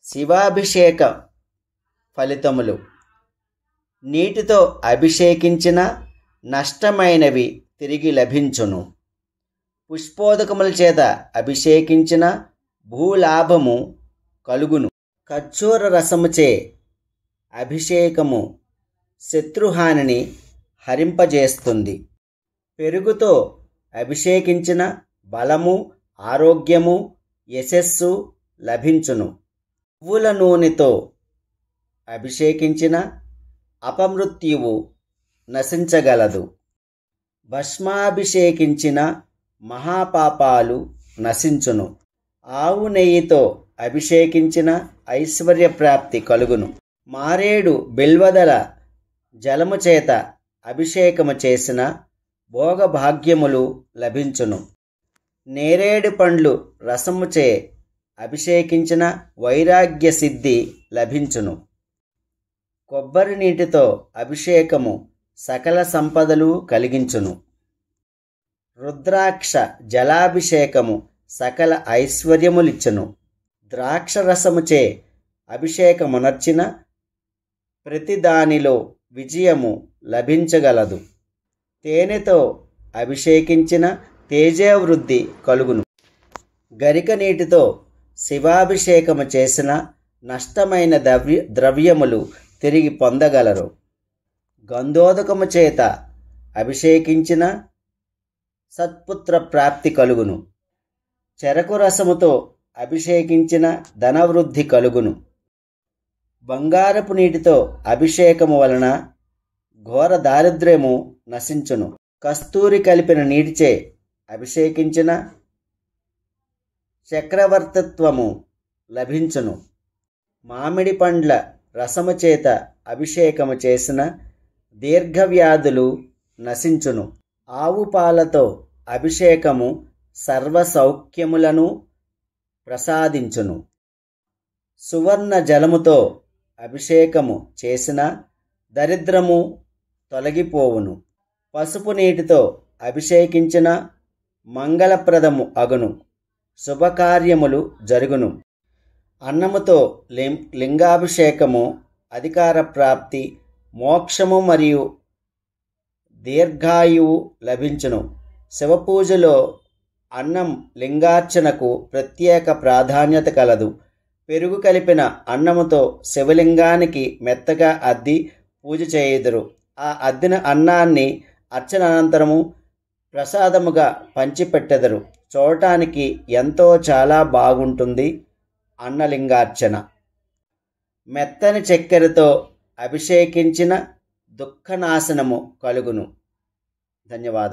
శివాభిషేక ఫలితములు. నీటితో అభిషేకించిన నష్టమైనవి తిరిగి లభించును. పుష్పోదకముల చేత అభిషేకించిన భూలాభము కలుగును. ఖర్జూర రసముచే అభిషేకము శత్రుహానిని హరింపజేస్తుంది. పెరుగుతో అభిషేకించిన బలము, ఆరోగ్యము, యశస్సు లభించును. నువ్వుల నూనెతో అభిషేకించిన అపమృత్యువు నశించగలదు. భస్మాభిషేకించిన మహాపాపాలు నశించును. ఆవు నెయ్యితో అభిషేకించిన ఐశ్వర్యప్రాప్తి కలుగును. మారేడు బిల్వదల జలము చేత అభిషేకము చేసిన భోగభాగ్యములు లభించును. నేరేడు పండ్లు రసముచే అభిషేకించిన వైరాగ్య సిద్ధి లభించును. కొబ్బరి నీటితో అభిషేకము సకల సంపదలు కలిగించును. రుద్రాక్ష జలాభిషేకము సకల ఐశ్వర్యములిచ్చును. ద్రాక్షరసముచే అభిషేకమునర్చిన ప్రతి దానిలో విజయము లభించగలదు. తేనెతో అభిషేకించిన తేజవృద్ధి కలుగును. గరిక నీటితో శివాభిషేకము చేసిన నష్టమైన ద్రవ్యములు తిరిగి పొందగలరు. గంధోదకము చేత అభిషేకించిన సత్పుత్ర ప్రాప్తి కలుగును. చెరకు రసముతో అభిషేకించిన ధనవృద్ధి కలుగును. బంగారపు నీటితో అభిషేకము వలన ఘోర దారిద్ర్యము నశించును. కస్తూరి కలిపిన నీటిచే అభిషేకించిన చక్రవర్తిత్వము లభించును. మామిడి పండ్ల రసము చేత అభిషేకము చేసిన దీర్ఘవ్యాధులు నశించును. ఆవు పాలతో అభిషేకము సర్వ సౌఖ్యములను ప్రసాదించును. సువర్ణ జలముతో అభిషేకము చేసిన దరిద్రము తొలగిపోవును. పసుపు నీటితో అభిషేకించిన మంగళప్రదము అగును. శుభకార్యములు జరుగును. అన్నముతో లింగాభిషేకము అధికార ప్రాప్తి, మోక్షము మరియు దీర్ఘాయువు లభించును. శివపూజలో అన్నం లింగార్చనకు ప్రత్యేక ప్రాధాన్యత కలదు. పెరుగు కలిపిన అన్నముతో శివలింగానికి మెత్తగా అద్ది పూజ చేయుదురు. ఆ అద్దిన అన్నాన్ని అర్చన అనంతరము ప్రసాదముగా పంచిపెట్టెదరు. చూడటానికి ఎంతో చాలా బాగుంటుంది అన్నలింగార్చన. మెత్తని చక్కెరతో అభిషేకించిన దుఃఖనాశనము కలుగును. ధన్యవాదాలు.